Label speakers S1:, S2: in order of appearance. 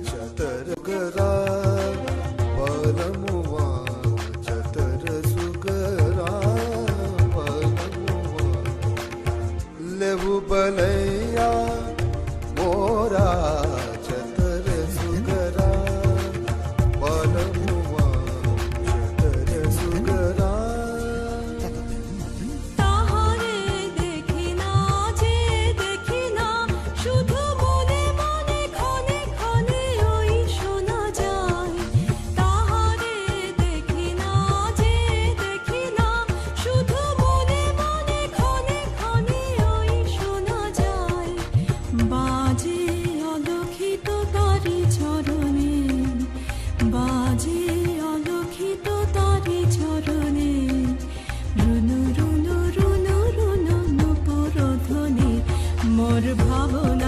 S1: चतुर्गरा बलमुआ चतर सुगरा बलमुआ लेबू बलैया मोरा चतर सुगरा बलमुआ चतर सुगरा
S2: তাহারে দেখি না যে দেখি না শুধু মনে মনে ক্ষণে ক্ষণে ওই শোনা যায় তাহারে দেখি না যে দেখি না শুধু মনে মনে ক্ষণে ক্ষণে ওই শোনা যায় বাজে অলক্ষিত তারি চরণে বাজে অলক্ষিত তারি চরণে রুনু রুনু রুনু রুনু নুপুর ধ্বনি মোর ভাবনা